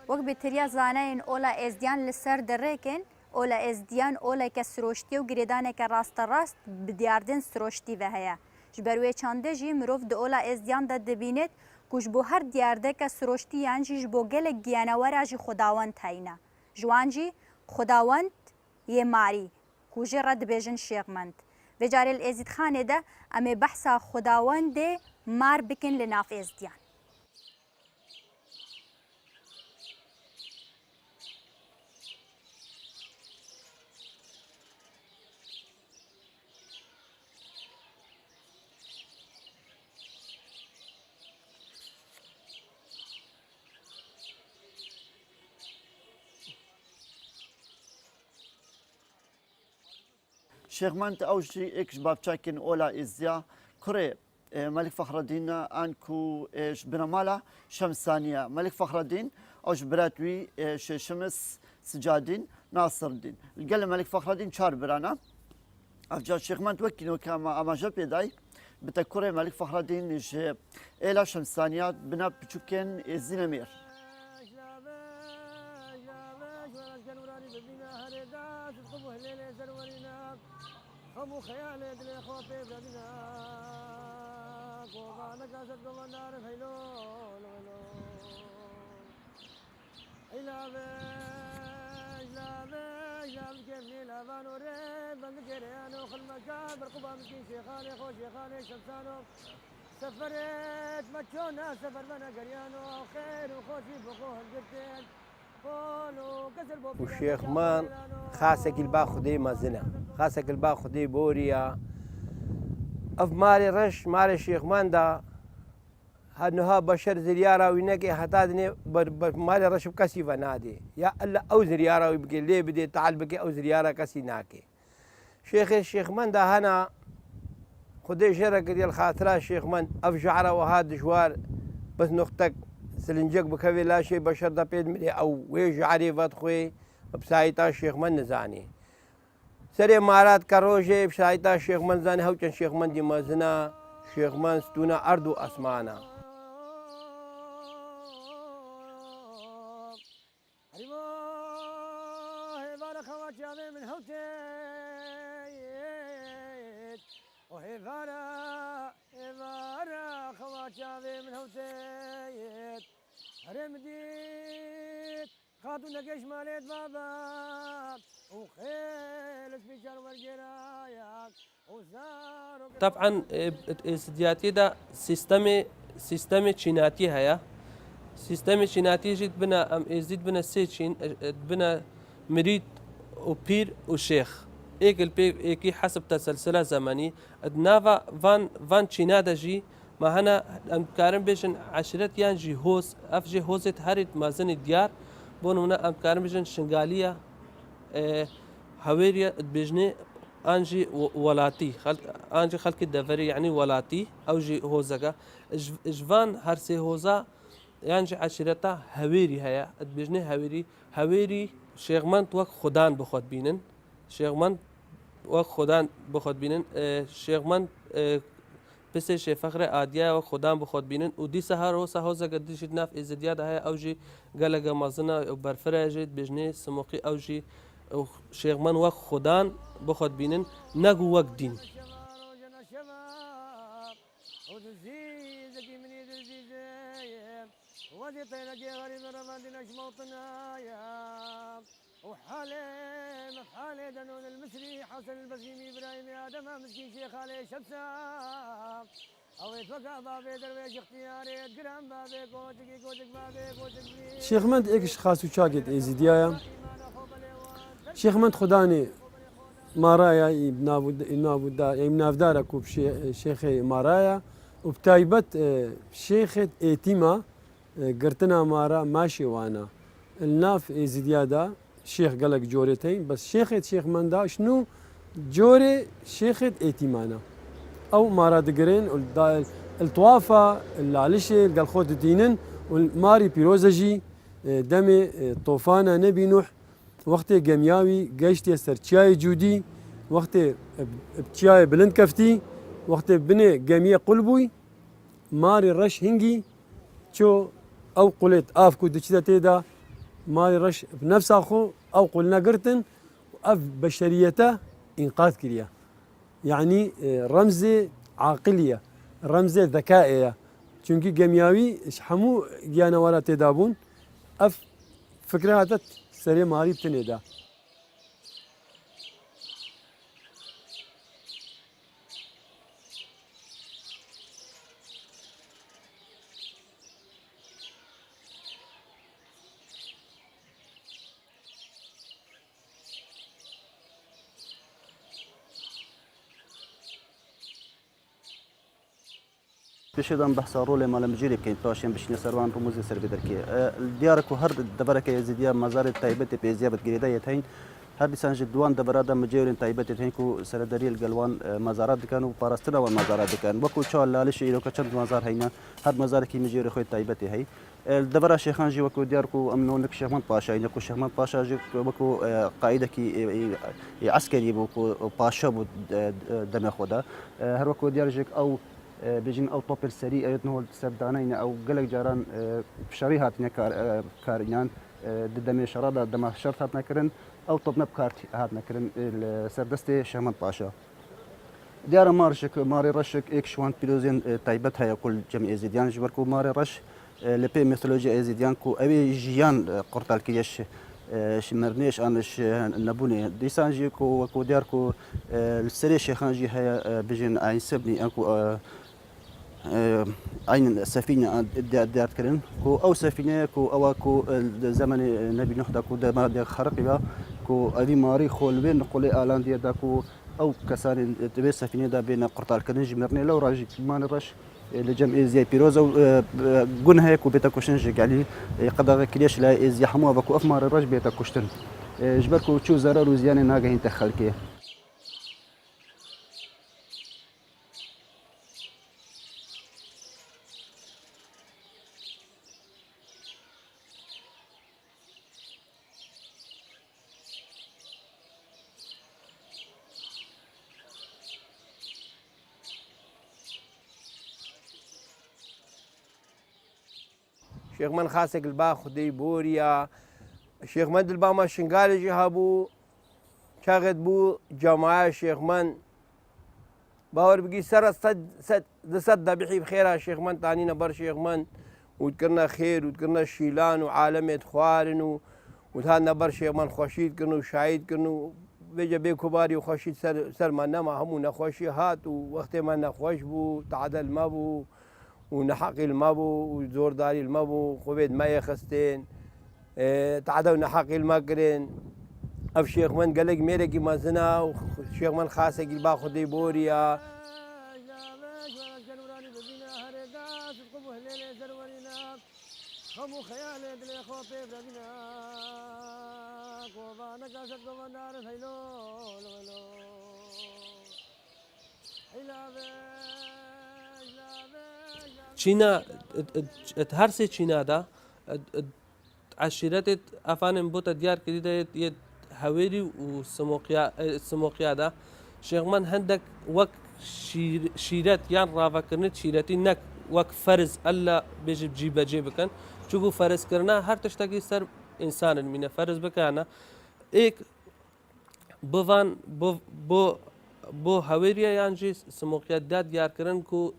وەک بێتریا زانین ئۆلا ئێزدیان لەسەر دەڕێکن ئۆلا ئێزدیان ئۆلێکە سرۆشتی و گرێدانێکە ڕاستە ڕاست بدیاردن سرۆشتی بە هەیە ji ber wê çandê jî mirov di ola êzdiyan de dibînet ku ji bo her diyardeka sirojtiyan jî ji bo gelek giyanewera jî xwedawend heyne ji wan jî xwedawend yê marî ku jê re dibêjin şêxmend vê carê li êzîdxanê de em ê behsa xwedawendê mar bikin li nav êzdiyan. شيخمانت أوشي إكش بابتشاكين أولا إزيا كوري ملك فخر الدين أنكو إيش بنمالا شمسانية ملك فخر الدين أوش براتوي إيش شمس سجادين ناصر الدين قال ملك فخر الدين شار برانا أفجار شيخمانت وكينو كما أماجا بيداي بتكوري ملك فخر الدين إيش إيلا شمسانية بنا بتشوكين إزينمير خمو خيالي دلي خوفي بدنا قوانا كاسد قوانا رفيلو لولو إلا كيفني لابانو ريب بند كريانو خل مكان برقبا مسكين شيخاني خو شيخاني شمسانو سفرت مكونا سفر بنا قريانو خير وخوشي بقوه القرتين والشيخ مان خاصك البا خدي مازنه خاصك البا خدي بوريا اف مالي رش مالي الشيخ مان دا هنها بشر زريارة وينك هتادني مالي رش بكسي فنادي يا الله او زريارة ويبقى ليه بدي تعال بقي او زريارة كسي ناكي الشيخ مان دا هنا خدي شرك ديال الخاطرة الشيخ مان اف شعره وهاد جوار بس نختك سلنجك بكوي لا شيء بشر دا بيد ملي او ويج عريفت خوي بسايتا الشيخ من نزاني سري مارات كروجي بسايتا الشيخ من زاني هوچن الشيخ من دي مزنا الشيخ من ستونا ارض اسمانا رمديت خاطو نقش ماليت بابا وخيل سبيشال والجرايات وزارو طبعا استدياتي دا سيستمي تشيناتي هيا سيستمي تشيناتي جيت بنا ام ازيد بنا سيتشين بنا مريد وبير وشيخ ايك البي ايكي حسب تسلسله زمني ادنافا فان تشينادا جي ما هنا ام كارم بيجن عشرات يانجي هوس افجي هوزت هريت مازن ديار بون هنا ام كارم بيجن شنغاليه هويريا بيجني انجي ولاتي انجي خلق الدفري يعني ولاتي او جي هوزكا جفان هرسي هوزا يانجي عشرتا هويري هيا بيجني هويري شيخمان توك خدان بخود بينن شيخمان وك خدان بخود بينن شيخمان بس شيء فخر آديا وخدام بخود بينن ودي سهر و سهوزا قديش ناف إزدياد هاي أوجي قلقة مازنا وبرفرة بجني سموقي أوجي شيخ من وق خدان بخود بينن نقو وق دين وحالي مفحالي دنون المصري حسن البسيمي ابراهيم ادم مسكين شيخ علي شمسا او يتوقع بابي درويش اختياري قرام بابي كوتك بابي شيخ مند ايش خاصو شاكت ازديايا شيخ مند خداني مارايا يبنافدارك وبشيخ مارايا وبتايبت شيخ ايتيما قرتنا مارا ماشي وانا الناف ازديادا شيخ قالك جورتين بس شيخ مندا شنو جوري شيخ ايتيمانا او مارا دقرين الطوافة العلشي قال خود دينن والماري بيروزجي دمي طوفانا نبي نوح وقت قمياوي قيشتي سرتشاي جودي وقت بتشاي بلند كفتي وقت بني قمية قلبوي ماري رش هنجي شو أو قلت أفكو دشتا تيدا مالي رش بنفس أخو أو قلنا قرتن وأف بشريته إنقاذ كريا يعني رمزي عاقلية رمزي ذكائية چونكي جمياوي حمو جيانا ولا تدابون أف فكرة هاتت سري مالي بتنيدا بشدان بحث رول مال مجري كين تاشين بشني سروان رموز سر بدركي ديارك وهر دبرك يزيديا مزار تايبت بيزيابت جريدا يتين هر دي سانج دوان دبرادا مجيرين تايبت تين كو سردري الجلوان مزارات كانوا باراستنا والمزارات كان بكو شو لالش يلو كشنت مزار هينا هر مزار كي مجيري خوي تايبت هي الدبرا شيخان جي وكو دياركو امنونك شيخمان باشا انكو شيخمان باشا جي بكو قاعده كي عسكري بكو باشا دم خدا هر وكو ديار جيك او بيجين او طوبل سري ايت نهول سردانين او قلق جاران بشريهات كاريان ددمي شراده دم شرط هاتنا كرن او طب نبكارت هاتنا كرن سردستي شهمان باشا ديار مارشك ماري رشك اك شوان بيلوزين تايبت هي كل جميع زيديان جبركو ماري رش لبي ميثولوجيا زيديان كو ابي جيان قرطال كيش شمرنيش انش نبوني ديسانجي كو دياركو السري شيخانجي هي بيجين عين سبني انكو عين سفينة ديار كرن كو أو سفينة كو أو كو زمن نبي نحدا كو دما ديار خرقبا كو أدي ماري خول بين قولي آلان ديار داكو أو كسان تبي سفينة دا بين قرطال كرن جمرني لو راجي مان الرش لجمع زي بيروز أو جون هيك وبيتا كوشنج عليه قدر كليش لا زي حموا بكو أفمار الرش بيتا كوشتن جبركو تشو زرار وزيانة ناقهين تخلكيه شيخ من خاسك الباخ دي بوريا شيخ من الباما شنقال جهابو شاغد بو جماعة شيخ من باور بقي سر صد بحي بخيرها شيخ من تانينا بر شيخ من وذكرنا خير وذكرنا شيلان وعالمة خوارن وتهانا بر شيخ من خوشيد كنو شاهد كنو بيجا بي كباري وخوشيد سر ما نما همو نخوشي هات ووقت ما نخوش بو تعدل ما بو ونحقي المابو وزورداري المابو قبيد ما يخستين تعدوا نحقي المقرن اف شيخ من قالك ميركي ما زنا وشيخ من خاصك الباخو دي بوريا خمو خيالي دلي خوفي بردنا كوبانا كاسد كوبانا رسيلو لولو چینا هرسي چینا دا عشيرات افان بوتا ديار كده يد هويري وسموقيا دا شيخ من هندك وك شيرات يعني رافا كرنت شيراتي نك وك فرز الا بيجي بجيب جيبكن شوفوا فرز كرنا هر تشتكي سر انسان من فرز بكانا ايك بوان بو هويريا يعني سموقيا دا ديار كرن كو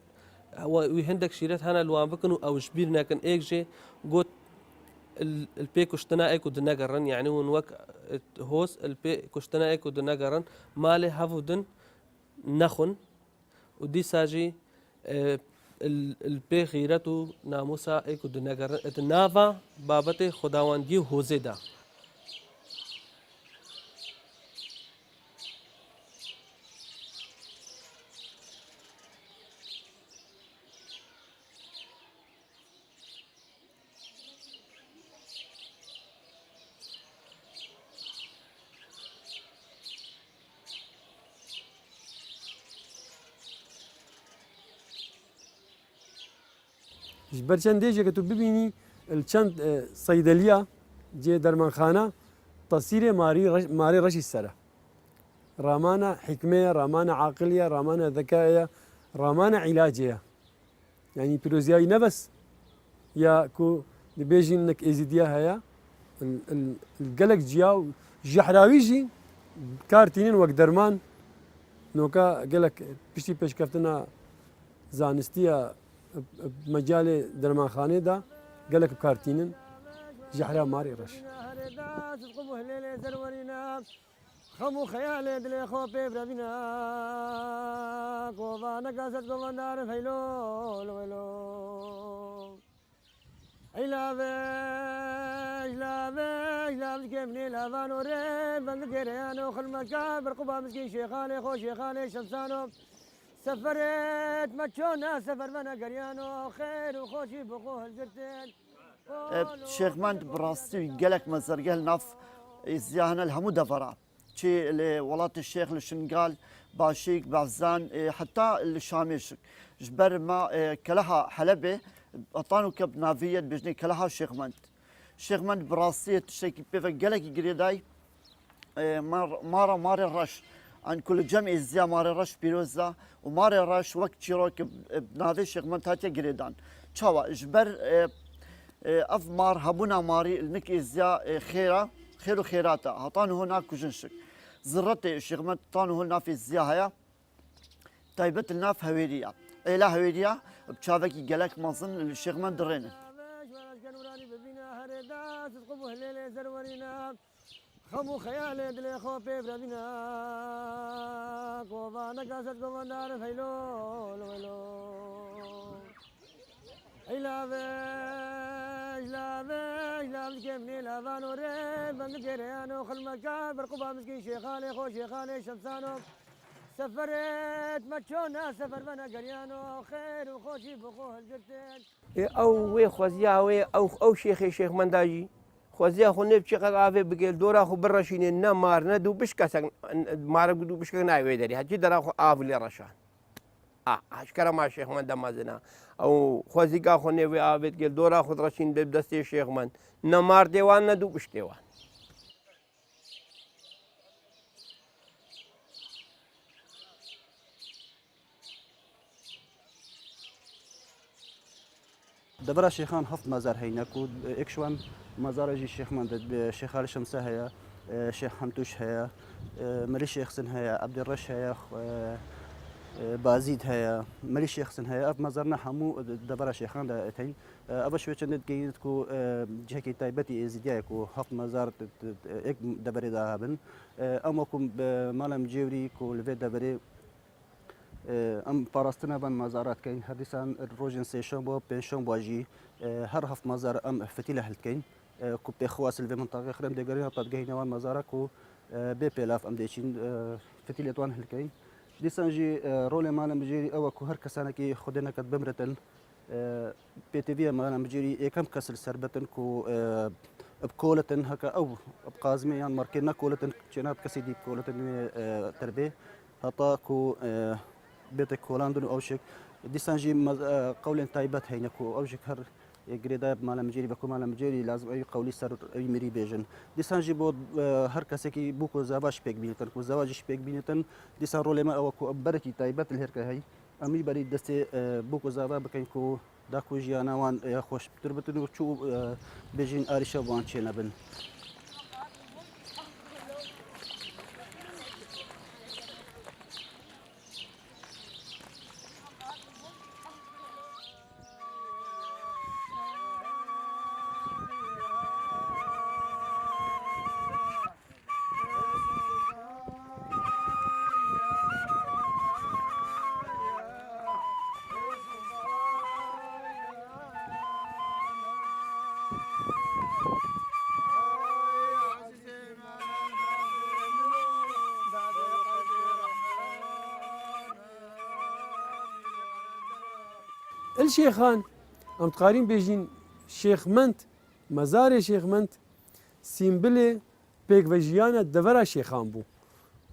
وهندك شيرات هنا الوان بكنو او شبيرنا كان ايك جي قوت البي كشتنا ايكو دناقرن يعني ونوك هوس البي كشتنا ايكو دناقرن مالي هافودن نخن ودي ساجي البي غيرتو ناموسا ايكو دناقرن اتنافا بابتي خداوندي هوزيدا برچند دیجه که تو ببینی چند صیدلیه جه درمانخانه تصویر ماری رشی سره رامانه حکمه رامانه عاقلیه رامانه ذکائیه رامانه علاجیه يعني بيروزياي نفس يا كو بيجي انك ازيديا هيا القلق جياو جحراويجي كارتينين وقت درمان نوكا قالك بشتي بيش كفتنا زانستيا بمجال درمان خانه دا قالك بكارتينين جحرا ماري رش خمو خيال دل خو بيبر بنا كوفانا كاسد كوفاندار فيلو لولو لا كيفني لا فانوري بند كريانو خلمكا برقبا مسكين شيخاني خو شيخاني شمسانو سفرت ماتشونا سفر بنا قريانو خير وخوشي بقوه الجرتين شيخ مند براستي قالك مزرقه ناف ازياهنا الهمو دفرا شي لولات الشيخ لشنقال باشيك بعزان حتى الشاميشك جبر ما كلها حلبه اطانو كب نافيه بجني كلها شيخ مند براستي تشيك بيفا قالك قريداي مار الرش عن كل جمع ازيا مار الرش بيروزا ومار الرش وقت شيروك بنافي شيخ مند هاتيا قريدان تشاوا جبر اف مار هبونا ماري النك ازيا خير وخيراتا هطانو هناك كجنشك زرتي الشيخ مند طانو هنا في ازيا هيا طيبت لنا في هويريا اي لا هويريا بشافك قالك مظن الشيخ مند درينا خمو خيال دل خو بيبر بنا كوفانا كاسد كوفاندار فيلو لولو لا كيفني لا فانوري بند كريانو خلمكا برقبا مسكين شيخاني خو شيخاني شمسانو سفرت ماتشونا سفر بنا قريانو خير وخوشي بقوه الجرتين او وي خوزيا وي او شيخ منداجي خوزيا خو نيف شيخ عافي بقيل دورا خو برشين نمار ندو بشكا مارك دو بشكا ناوي دري هاتي درا خو اف لي رشان اشكرا مع شيخ من دمازنا او خوزيكا خو نيف عافي بقيل دورا خو رشين بدستي شيخ من نمار ديوان ندو بش ديوان دبر شيخان هفت مزار هيناكو اكشوان مزار جي شيخ مند شيخ علي شمسه هيا شيخ حمتوش هيا ملي شيخ سن هيا عبد الرش هيا بازيد هيا ملي شيخ سن هيا اف مزارنا حمو دبر شيخان داتين ابا شوي چند گيتكو جهكي تايبتي ازيدياكو هفت مزار اك دبر دابن اماكم مالم جيوري كو لفي دبر ام پاراستنا بن مزارات كاين هرديسان روجن سيشن بو بنشن باجي هر هفت مزار ام فتيله هلت كاين كو بخواس في منطقه خرم دغري طاد جهينا وان مزارك و بي بلاف ام ديشين فتيله توان هلت كاين ديسان جي رول مالم جيري او كو هر كسانكي خدنا كد بمرتن بي تي في مالم جيري كم كسر سربتن كو بكولتن هكا او بقازمي يعني ماركينا كولتن جناب كسيدي كولتن تربيه هطا كو بيتك كولاندن اوشك ديسانجي قول تايبت هينكو اوشك هر جريدا مالم جيري بكو مالم جيري لازم اي قولي سر اي مري بيجن ديسانجي بود هر كسكي بوكو زواج بيك بينتن كو زواج بيك بينتن ديسان رول ما او كو بركي تايبت الهركه هي امي بري دستي بوكو زوا بكنكو داكو جيانا وان يا خوش تربتنو تشو بيجين اريشا وان تشينبن الشيخان ام تقارين بيجين شيخ منت مزار شيخ منت سيمبلي بيك فيجيانا دفرا شيخان بو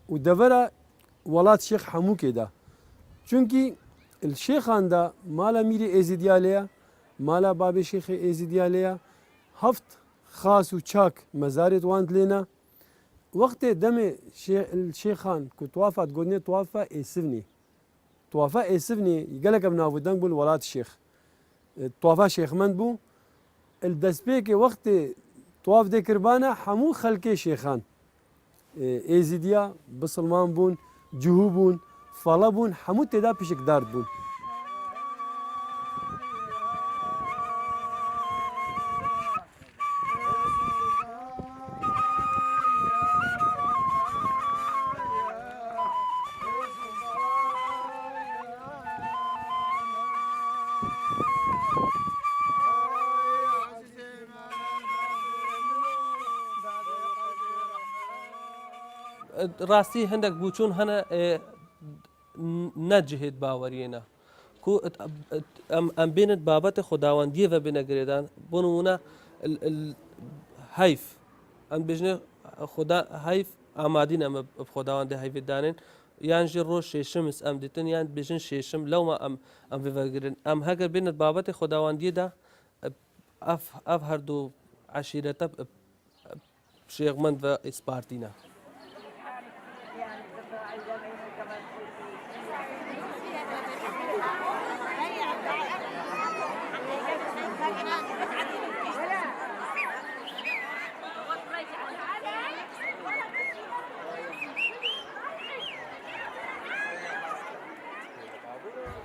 ودفرا ولات شيخ حمو كده چونكي الشيخان دا مالا ميري ازيدياليا مالا بابي شيخ ازيدياليا هفت خاص وشاك مزارت واند لنا وقت دم الشيخان كتوافى تقولني توافى اسفني توافى اسفني يقلق ابن ابو دنق بول ولات الشيخ توافى شيخ مند بو الدسبيك وقت طواف دي كربانة حمو خلقي شيخان ايزيديا بسلمان بون جهوبون فالبون حمو تدا بيشك دارد بون راستی هەندێک بووچوون هەنە نەجهێت باوەریێنە کو ئەم بێنت بابەتە خودداوەندیەوە بنەگرێدان بۆ نمونە هەیف ئەم بژنێ هەیف ئامادین ئەمە خۆداوەندی هەیفدانێن یانژی ڕۆژ شێشمس ئەم دیتن یان بژن شێشم لەومە ئەم بڤەرگرن ئەم هەگەر بێنت بابەتی خودداوەندیدا ئەف هەردوو عشیرەتە شێغمەند بە ئیسپارتینە.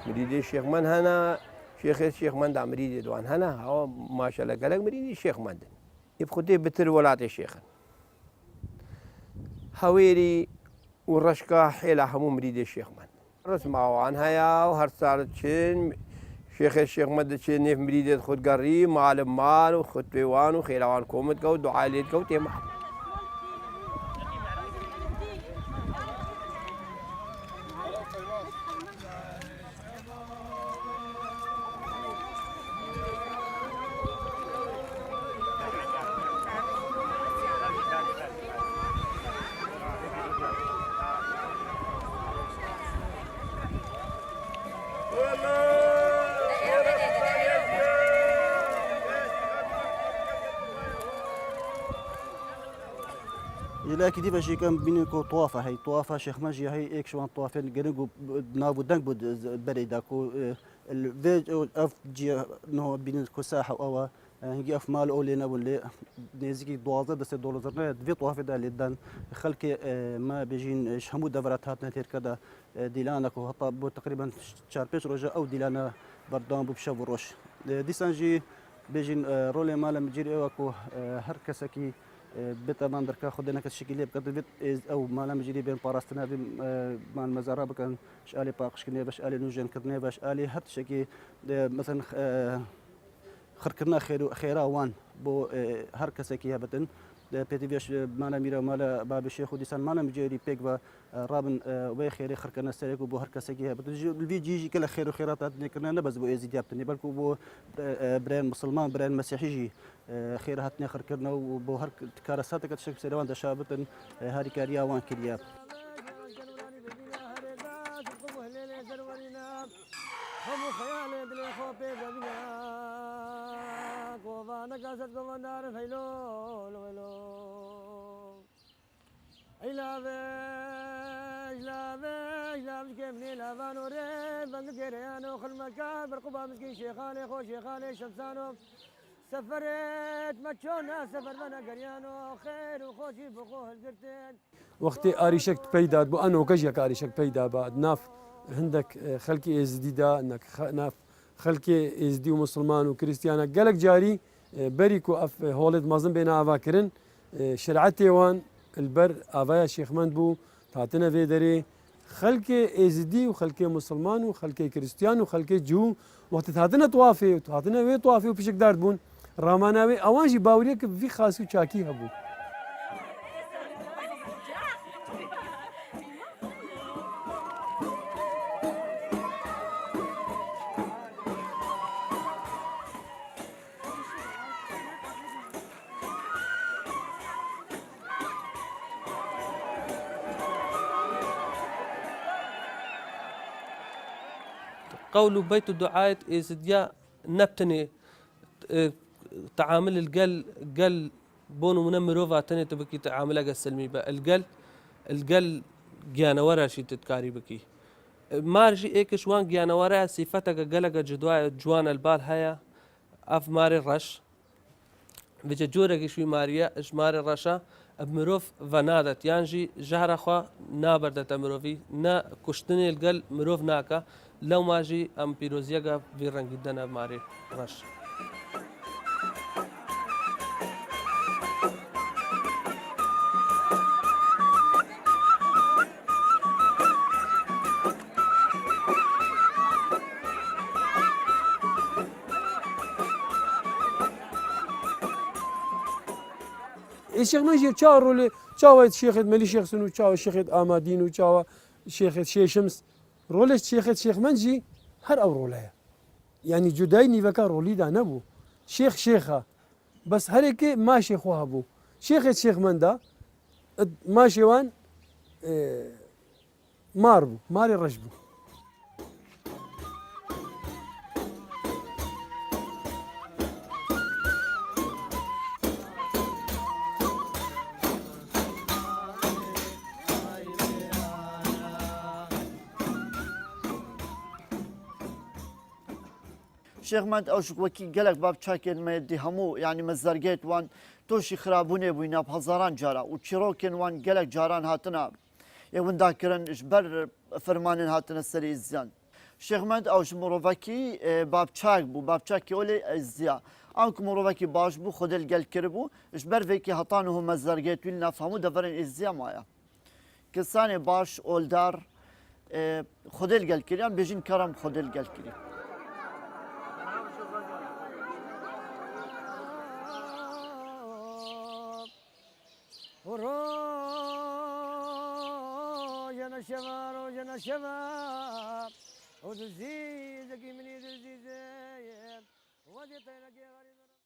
مريد الشيخ من هنا شيخ الشيخ من دا مريد دوان هنا هو ما شاء الله قالك مريد الشيخ من يبخدي بتر ولات الشيخ هويري والرشقة حيلة همو مريد الشيخ من رسمعوا عنها يا وهرسالة شين شيخ الشيخ من شين نيف مريد خد قري معلم مال وخد بيوان وخيلوان كومت قو دعاء ليت قو تيمح لكن دي بشي كان بينكو طوافة هي طوافة شيخ ماجي هي ايك شوان طوافين جرينجو نابو دنك بود بريداكو الفيج او اف جي نو بينكو ساحة او هنجي اف مال اولي نابو اللي نيزيكي دوازة دست دولار في طوافة دا اللي دان خلك ما بيجين شهمو دفرات هاتنا تير كدا ديلانك وهطا بو تقريبا شهر بيش رجا او ديلانا بردان بو بشاف وروش دي سانجي بيجين رولي مالا مجيري اوكو هر كساكي بتمان دركا خدنا كشكلية بقدر بيت أو ما لم يجري بين باراستنا مع المزارع بكن شالي باقش كنيه باش آلي نوجن كرنيه باش آلي حتى شكي مثلا خركرنا خيرا وان بو هر كسكيها بتن بيتي فيش مالا ميرا مالا باب الشيخ وديسان مالا مجري بيك و رابن وي خيري خركرنا سريك بو هر كسكيها بتن الفي جي كل خير وخيرات نكرنا نبز بو ازيد يابتني بلكو بو برين مسلمان برين مسيحي خير هاتني خركرنا وبو هر كارساتك تشك سيروان دشابتن هاري كاريا وان كريا هم خيال دل خوبي ببنا قوانا قصد قوانا فيلو لولو إلا كمني لافان وريد بند كريانو خل مكان برقبة مسكين شيخاني خو شيخاني شمسانو سفرت ماتشونا سفر بنا قريانو خير وخوشي بخوه القرتين وقتی آریشک پیدا بو أنا وكجيك آریشک پیدا بعد ناف عندك خلقي ازديدا انك ناف خلقي ازدي ومسلمان وكريستيانا قالك جاري بريكو اف هولد مازن بين افاكرن شرعتي وان البر افايا شيخ مندبو تعطينا في دري خلقي ازدي وخلقي مسلمان وخلقي كريستيان وخلقي جو وقت تعطينا طوافي وتعطينا وي طوافي وبشك داردبون راماناوي اوانجي باوريك في خاصو شاكي هبو قول بيت الدعاء إزديا نبتني تعامل القل بونو منمروفا تاني تبكي تعاملها السلمي بقى القل جانورا شي تتكاري بكي مارجي ايك شوان جانورا صفتك قلق جدوا جوان البال هيا اف ماري رش بجە جۆرەێکی شووی ماریە ژمارە ڕەشە مرۆڤ ڤەنادەت یانژی ژارەخوا نابەردەتە مرۆڤی نە کوشتنێ لەگەل مرۆڤ ناکە لەو ماژی ئەم پیرۆزیەگە وی ڕەنگی دەنە مارێ ڕەش. الشيخ نجيب تشاو رولي تشاو شيخ ملي شيخ سنو تشاو شيخ آمادين وتشاو شيخ شمس رولي شيخ منجي هر او رولايا يعني جداي نيفكا رولي دا نبو شيخة بس هريك ما شيخوها بو شيخ من دا ماشي وان ماري رجبو. شيخ مند او شكوكي قالك باب تشاكين ما يدي همو يعني مزرقيت وان توشي خرابوني بوينا بهزاران جارا وتشيروكين وان قالك جاران هاتنا يوان ذاكرن اجبر فرمانين هاتنا السري الزيان شيخ مند او شمروفاكي باب تشاك بو باب تشاكي اولي الزيا انكم مروفاكي باش بو خدل قال كربو اجبر فيكي هاتانو مزرقيت ويلنا فهمو دفرن الزيا مايا كساني باش اولدار خدل قال كريم بيجين كرم خدل قال كريم جنا الشباب ودزيزك مني دزيزي ودي طيلك يا غريب